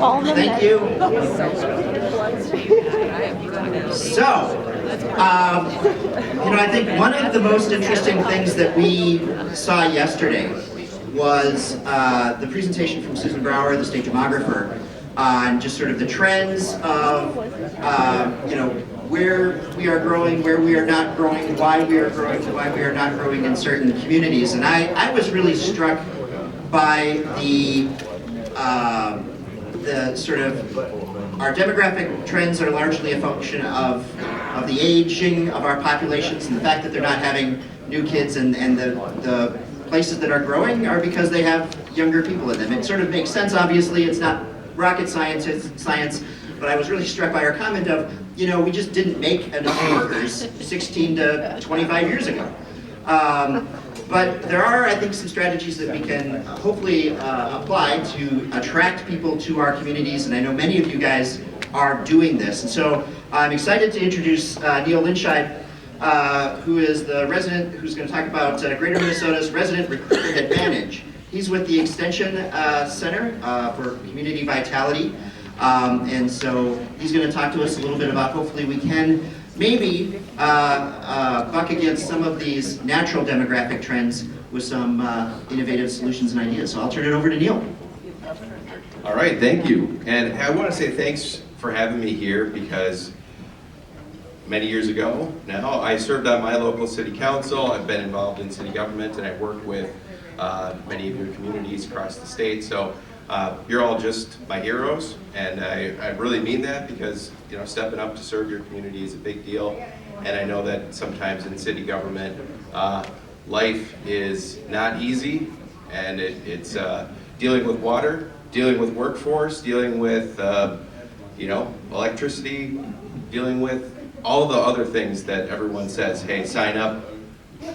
Thank you. So, I think one of the most interesting things that we saw yesterday was the presentation from Susan Brower, the state demographer, on just sort of the trends of, where we are growing, where we are not growing, why we are growing, why we are not growing in certain communities. And I was really struck by the sort of, our demographic trends are largely a function of the aging of our populations and the fact that they're not having new kids, and the places that are growing are because they have younger people in them. It sort of makes sense, obviously, it's not rocket science, but I was really struck by our comment of, we just didn't make enough workers 16 to 25 years ago. But there are, I think, some strategies that we can hopefully apply to attract people to our communities, and I know many of you guys are doing this. And so I'm excited to introduce Neil Linscheid, who is the resident who's going to talk about Greater Minnesota's Resident Recruitment Advantage. He's with the Extension Center for Community Vitality, and so he's going to talk to us a little bit about, hopefully we can maybe buck against some of these natural demographic trends with some innovative solutions and ideas. So I'll turn it over to Neil. All right, thank you. And I want to say thanks for having me here, because many years ago now, I served on my local city council. I've been involved in city government, and I worked with many of your communities across the state. So you're all just my heroes, and I really mean that, because stepping up to serve your community is a big deal. And I know that sometimes in city government, life is not easy, and it's dealing with water, dealing with workforce, dealing with electricity, dealing with all the other things that everyone says, hey, sign up,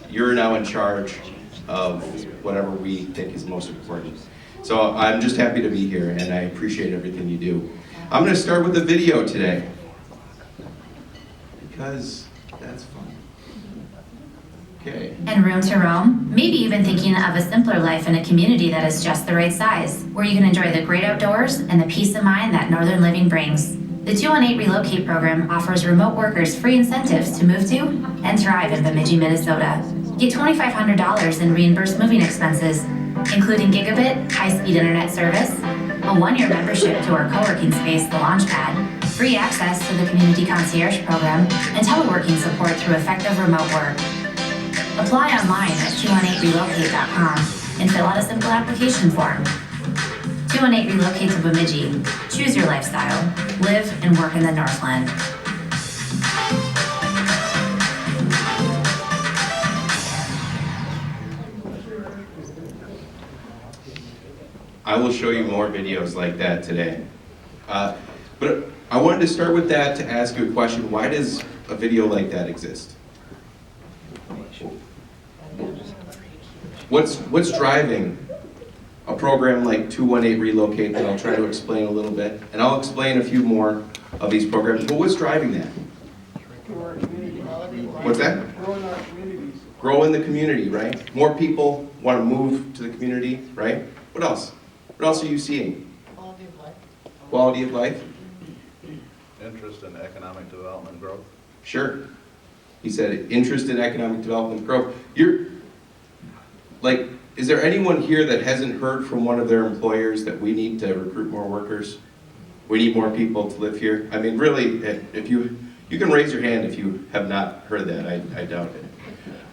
you're now in charge of whatever we think is most important. So I'm just happy to be here, and I appreciate everything you do. I'm going to start with a video today, because that's fun. Okay. And room to roam, maybe even thinking of a simpler life in a community that is just the right size, where you can enjoy the great outdoors and the peace of mind that northern living brings. The 218 Relocate program offers remote workers free incentives to move to and thrive in Bemidji, Minnesota. Get $2,500 in reimbursed moving expenses, including gigabit, high-speed internet service, a one-year membership to our co-working space, the Launchpad, free access to the Community Concierge Program, and teleworking support through effective remote work. Apply online at 218relocate.com and fill out a simple application form. 218 Relocate to Bemidji. Choose your lifestyle. Live and work in the Northland. I will show you more videos like that today. But I wanted to start with that to ask you a question. Why does a video like that exist? What's driving a program like 218 Relocate that I'll try to explain a little bit? And I'll explain a few more of these programs, but what's driving that? What's that? Growing our communities. Grow in the community, right? More people want to move to the community, right? What else? What else are you seeing? Quality of life. Quality of life? Interest in economic development growth. Sure. He said interest in economic development growth. Is there anyone here that hasn't heard from one of their employers that we need to recruit more workers? We need more people to live here? I mean, really, if you can raise your hand if you have not heard that. I doubt it.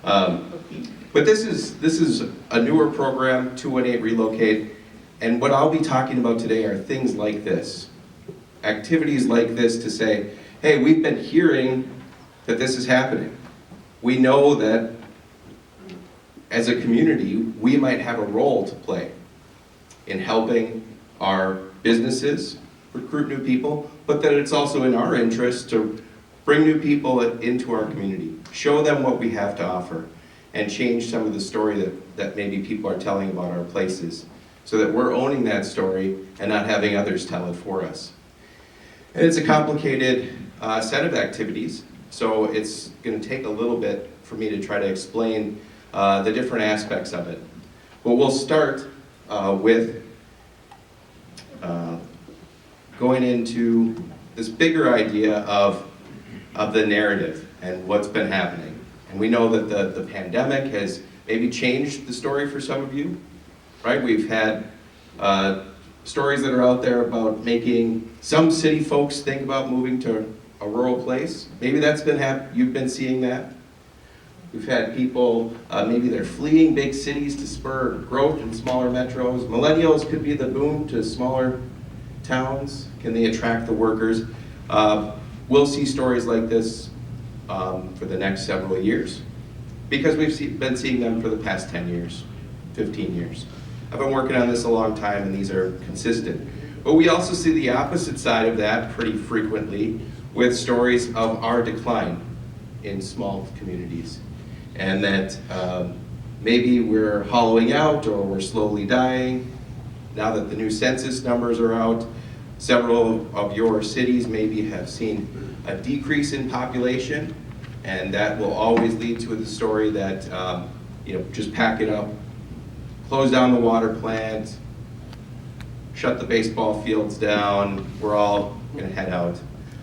But this is a newer program, 218 Relocate, and what I'll be talking about today are things like this. Activities like this to say, hey, we've been hearing that this is happening. We know that as a community, we might have a role to play in helping our businesses recruit new people, but that it's also in our interest to bring new people into our community, show them what we have to offer, and change some of the story that maybe people are telling about our places, so that we're owning that story and not having others tell it for us. And it's a complicated set of activities, so it's going to take a little bit for me to try to explain the different aspects of it. But we'll start with going into this bigger idea of the narrative and what's been happening. And we know that the pandemic has maybe changed the story for some of you, right? We've had stories that are out there about making some city folks think about moving to a rural place. Maybe that's been you've been seeing that. We've had people, maybe they're fleeing big cities to spur growth in smaller metros. Millennials could be the boom to smaller towns. Can they attract the workers? We'll see stories like this for the next several years because we've been seeing them for the past 10 years, 15 years. I've been working on this a long time and these are consistent. But we also see the opposite side of that pretty frequently with stories of our decline in small communities. And that maybe we're hollowing out or we're slowly dying. Now that the new census numbers are out, several of your cities maybe have seen a decrease in population, and that will always lead to the story that, just pack it up, close down the water plant, shut the baseball fields down, we're all gonna head out.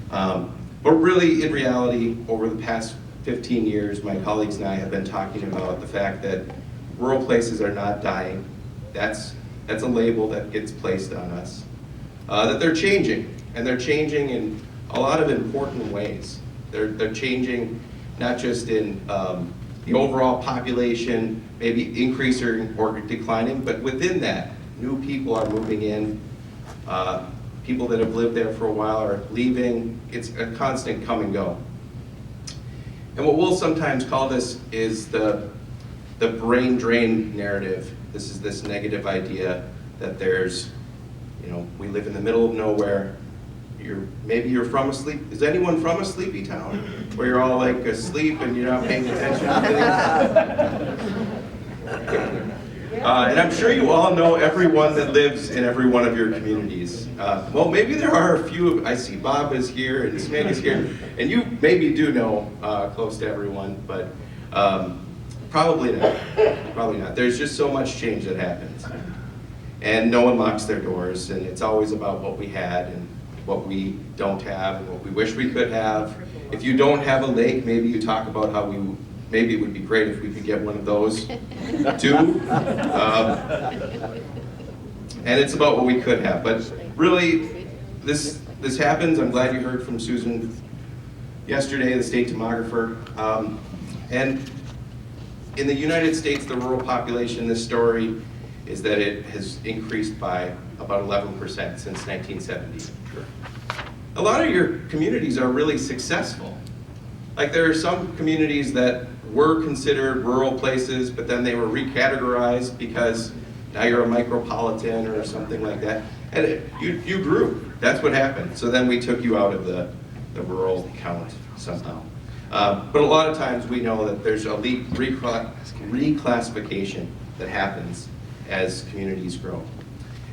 But really, in reality, over the past 15 years, my colleagues and I have been talking about the fact that rural places are not dying. That's a label that gets placed on us. That they're changing, and they're changing in a lot of important ways. They're changing not just in the overall population, maybe increasing or declining, but within that, new people are moving in. People that have lived there for a while are leaving. It's a constant come and go. And what we'll sometimes call this is the brain drain narrative. This is this negative idea that there's, we live in the middle of nowhere. Maybe you're from is anyone from a sleepy town? Where you're all like asleep and you're not paying attention to things? And I'm sure you all know everyone that lives in every one of your communities. Well, maybe there are a few. I see Bob is here and Smeg is here, and you maybe do know close to everyone, but probably not. Probably not. There's just so much change that happens, and no one locks their doors, and it's always about what we had and what we don't have and what we wish we could have. If you don't have a lake, maybe you talk about how maybe it would be great if we could get one of those too. And it's about what we could have. But really, this happens. I'm glad you heard from Susan yesterday, the state demographer. And in the United States, the rural population, this story is that it has increased by about 11% since 1970. A lot of your communities are really successful. Like there are some communities that were considered rural places, but then they were recategorized because now you're a micropolitan or something like that. And you grew. That's what happened. So then we took you out of the rural count somehow. But a lot of times we know that there's a reclassification that happens as communities grow.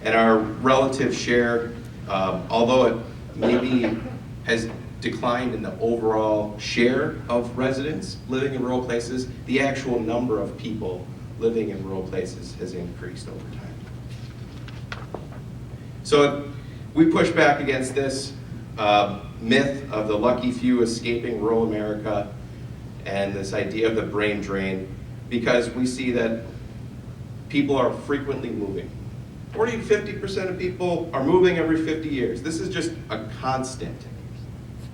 And our relative share, although it maybe has declined in the overall share of residents living in rural places, the actual number of people living in rural places has increased over time. So we push back against this myth of the lucky few escaping rural America and this idea of the brain drain, because we see that people are frequently moving. 40 to 50% of people are moving every 50 years. This is just a constant,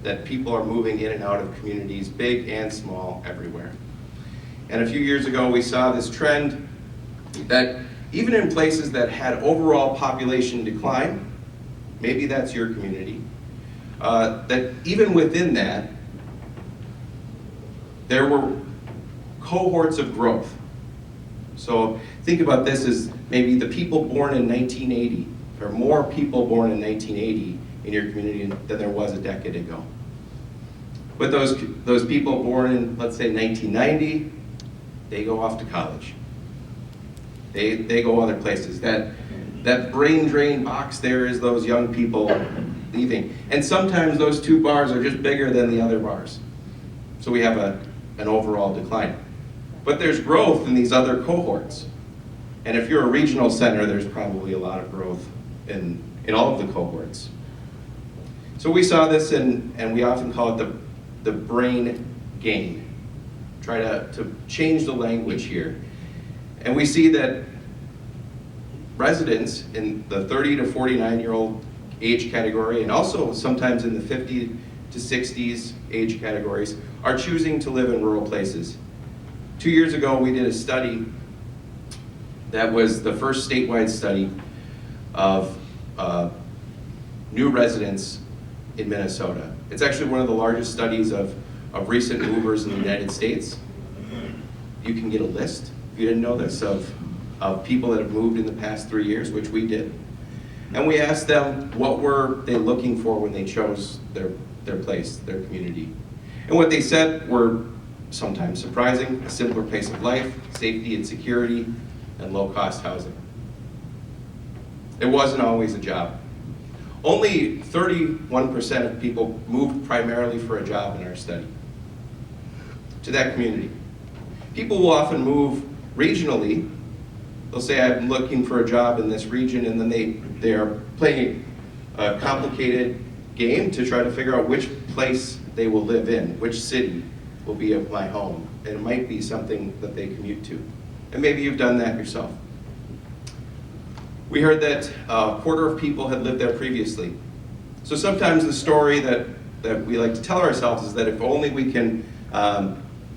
that people are moving in and out of communities, big and small, everywhere. And a few years ago, we saw this trend that even in places that had overall population decline, maybe that's your community, that even within that, there were cohorts of growth. So think about this as maybe the people born in 1980, or more people born in 1980 in your community than there was a decade ago. But those people born in, let's say, 1990, they go off to college. They go other places. That brain drain box there is those young people leaving. And sometimes those two bars are just bigger than the other bars. So we have an overall decline. But there's growth in these other cohorts. And if you're a regional center, there's probably a lot of growth in all of the cohorts. So we saw this and we often call it the brain gain. Try to change the language here. And we see that residents in the 30 to 49-year-old age category, and also sometimes in the 50 to 60s age categories, are choosing to live in rural places. 2 years ago, we did a study that was the first statewide study of new residents in Minnesota. It's actually one of the largest studies of recent movers in the United States. You can get a list, if you didn't know this, of people that have moved in the past 3 years, which we did. And we asked them what were they looking for when they chose their place, their community. And what they said were sometimes surprising: a simpler pace of life, safety and security, and low-cost housing. It wasn't always a job. Only 31% of people moved primarily for a job in our study to that community. People will often move regionally. They'll say, I'm looking for a job in this region, and then they are playing a complicated game to try to figure out which place they will live in, which city will be my home. And it might be something that they commute to. And maybe you've done that yourself. We heard that a quarter of people had lived there previously. So sometimes the story that we like to tell ourselves is that if only we can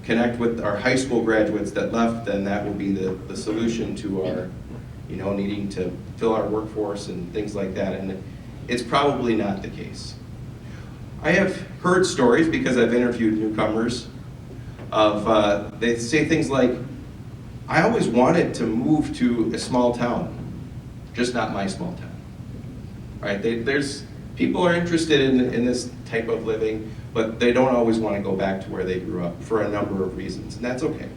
connect with our high school graduates that left, then that will be the solution to our, needing to fill our workforce and things like that. And it's probably not the case. I have heard stories, because I've interviewed newcomers, of they say things like, I always wanted to move to a small town, just not my small town. Right? There's people are interested in this type of living, but they don't always want to go back to where they grew up for a number of reasons, and that's okay.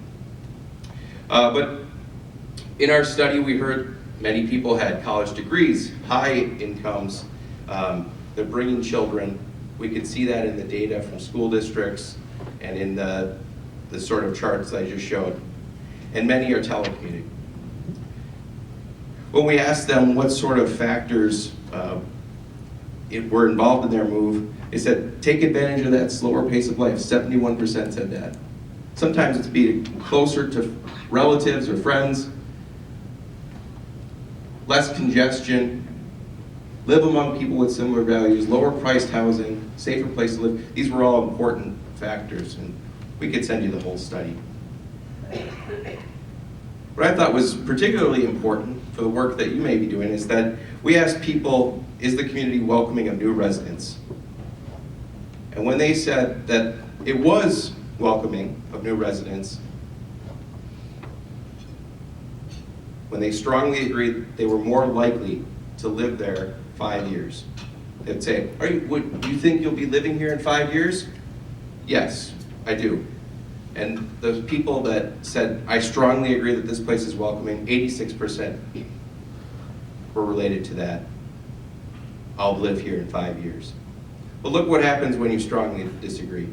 But in our study, we heard many people had college degrees, high incomes, they're bringing children. We could see that in the data from school districts and in the sort of charts I just showed. And many are telecommuting. When we asked them what sort of factors were involved in their move, they said, take advantage of that slower pace of life. 71% said that. Sometimes it's being closer to relatives or friends, less congestion, live among people with similar values, lower priced housing, safer place to live. These were all important factors, and we could send you the whole study. What I thought was particularly important for the work that you may be doing is that we asked people, is the community welcoming of new residents? And when they said that it was welcoming of new residents, when they strongly agreed they were more likely to live there 5 years. They'd say, do you think you'll be living here in 5 years? Yes, I do. And the people that said, I strongly agree that this place is welcoming, 86% were related to that. I'll live here in 5 years. But look what happens when you strongly disagree.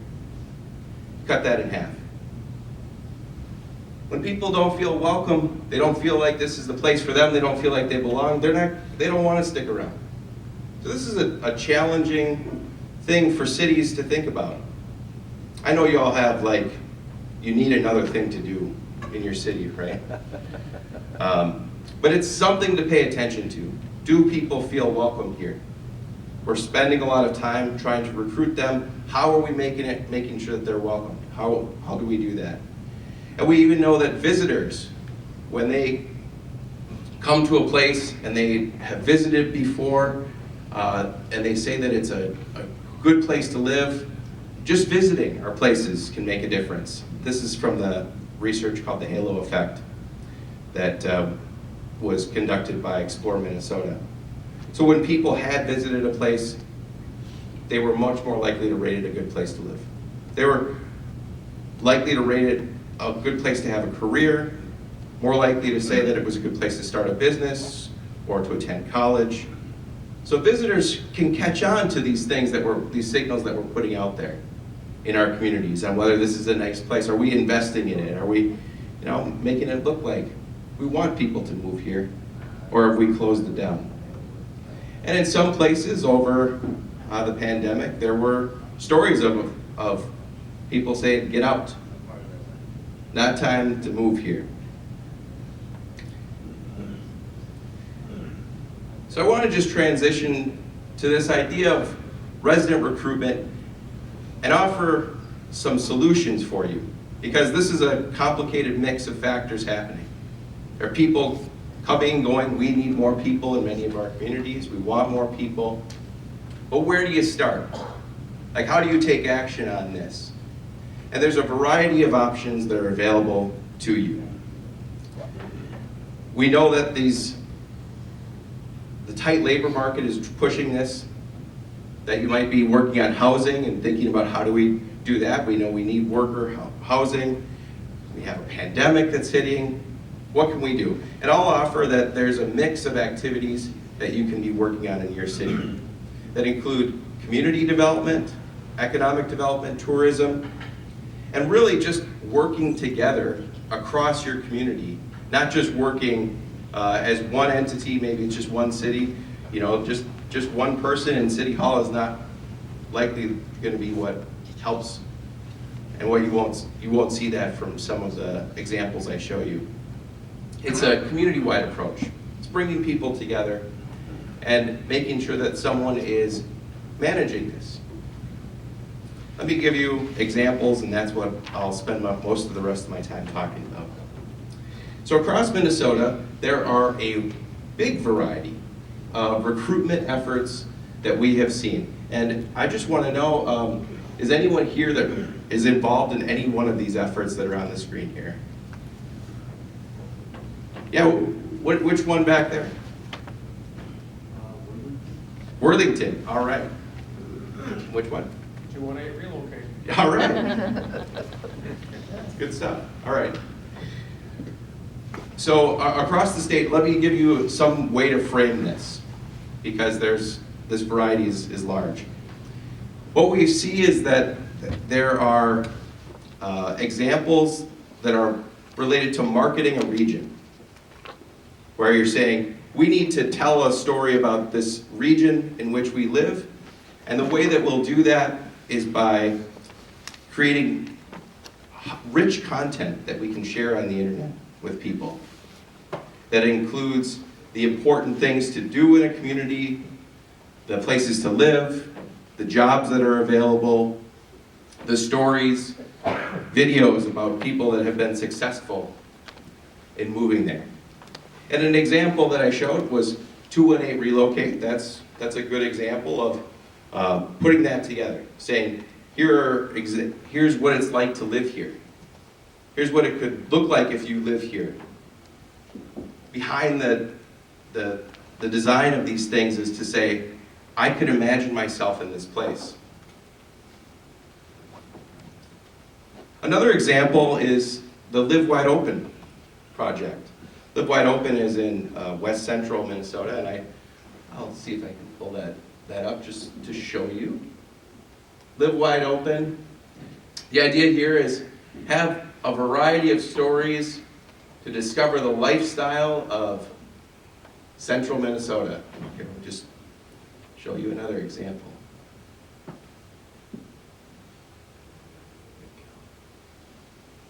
Cut that in half. When people don't feel welcome, they don't feel like this is the place for them, they don't feel like they belong, they don't want to stick around. So this is a challenging thing for cities to think about. I know you all have you need another thing to do in your city, right? But it's something to pay attention to. Do people feel welcome here? We're spending a lot of time trying to recruit them. How are we making sure that they're welcome? How do we do that? And we even know that visitors, when they come to a place and they have visited before, and they say that it's a good place to live, just visiting our places can make a difference. This is from the research called the Halo Effect that was conducted by Explore Minnesota. So when people had visited a place, they were much more likely to rate it a good place to live. They were likely to rate it a good place to have a career, more likely to say that it was a good place to start a business or to attend college. So visitors can catch on to these things these signals that we're putting out there in our communities on whether this is a nice place. Are we investing in it? Are we, making it look like we want people to move here? Or have we closed it down? And in some places, over the pandemic, there were stories of people saying, get out. Not time to move here. So I want to just transition to this idea of resident recruitment and offer some solutions for you, because this is a complicated mix of factors happening. There are people coming, going, we need more people in many of our communities, we want more people, but where do you start? Like, how do you take action on this? And there's a variety of options that are available to you. We know that the tight labor market is pushing this, that you might be working on housing and thinking about how do we do that. We know we need worker housing. We have a pandemic that's hitting. What can we do? And I'll offer that there's a mix of activities that you can be working on in your city that include community development, economic development, tourism, and really just working together across your community, not just working as one entity, maybe it's just one city. You know, just one person in City Hall is not likely going to be what helps, and what you won't see that from some of the examples I show you. It's a community-wide approach. It's bringing people together and making sure that someone is managing this. Let me give you examples, and that's what I'll spend most of the rest of my time talking about. So across Minnesota, there are a big variety of recruitment efforts that we have seen. And I just want to know, is anyone here that is involved in any one of these efforts that are on the screen here? Yeah, which one back there? Worthington, all right. Which one? 218 relocate. All right. Good stuff. All right. So across the state, let me give you some way to frame this, because this variety is large. What we see is that there are examples that are related to marketing a region, where you're saying, we need to tell a story about this region in which we live, and the way that we'll do that is by creating rich content that we can share on the internet with people. That includes the important things to do in a community, the places to live, the jobs that are available, the stories, videos about people that have been successful in moving there. And an example that I showed was 218 Relocate. That's a good example of putting that together, saying, here's what it's like to live here. Here's what it could look like if you live here. Behind the design of these things is to say, I could imagine myself in this place. Another example is the Live Wide Open project. Live Wide Open is in west central Minnesota, and I'll see if I can pull that up just to show you. Live Wide Open. The idea here is have a variety of stories to discover the lifestyle of central Minnesota. Here, I'll just show you another example.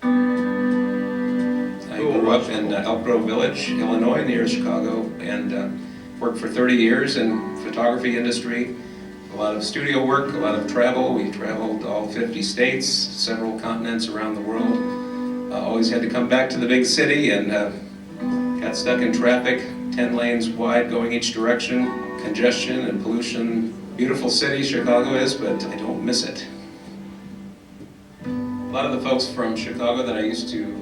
I grew up in Elk Grove Village, Illinois, near Chicago, and worked for 30 years in photography industry. A lot of studio work, a lot of travel. We traveled all 50 states, several continents around the world. Always had to come back to the big city and got stuck in traffic, 10 lanes wide going each direction, congestion and pollution. Beautiful city Chicago is, but I don't miss it. A lot of the folks from Chicago that I used to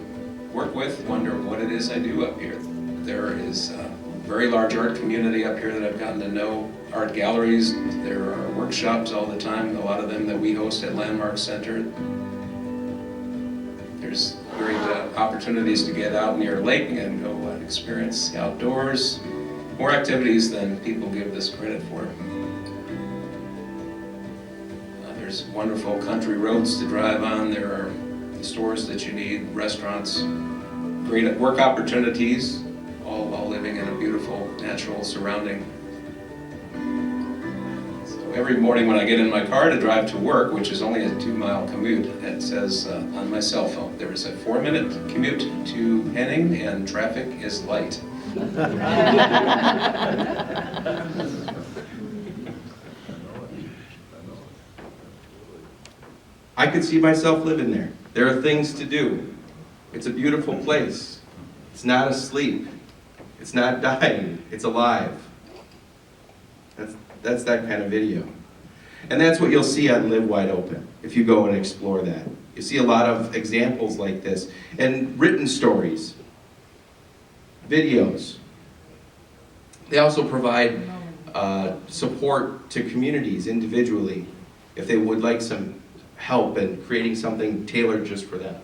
work with wonder what it is I do up here. There is a very large art community up here that I've gotten to know, art galleries. There are workshops all the time, a lot of them that we host at Landmark Center. There's great opportunities to get out near a lake and go experience the outdoors. More activities than people give this credit for. There's wonderful country roads to drive on. There are the stores that you need, restaurants, great work opportunities, all living in a beautiful natural surrounding. So every morning when I get in my car to drive to work, which is only a 2-mile commute, it says on my cell phone, there is a 4-minute commute to Henning and traffic is light. I could see myself living there. There are things to do. It's a beautiful place. It's not asleep. It's not dying. It's alive. That's that kind of video. And that's what you'll see on Live Wide Open if you go and explore that. You see a lot of examples like this, and written stories, videos. They also provide support to communities individually if they would like some help in creating something tailored just for them.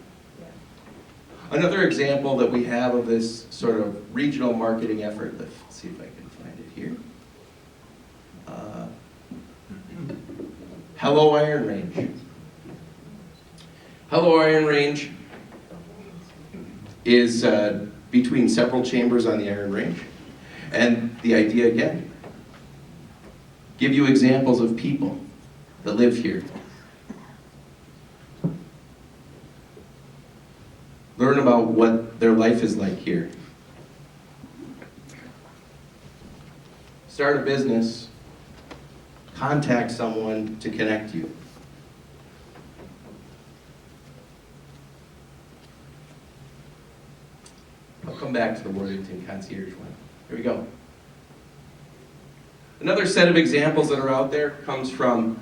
Another example that we have of this sort of regional marketing effort, let's see if I can find it here. Hello Iron Range. Hello Iron Range is between several chambers on the Iron Range. And the idea again, give you examples of people that live here. Learn about what their life is like here. Start a business. Contact someone to connect you. I'll come back to the Worthington Concierge one. Here we go. Another set of examples that are out there comes from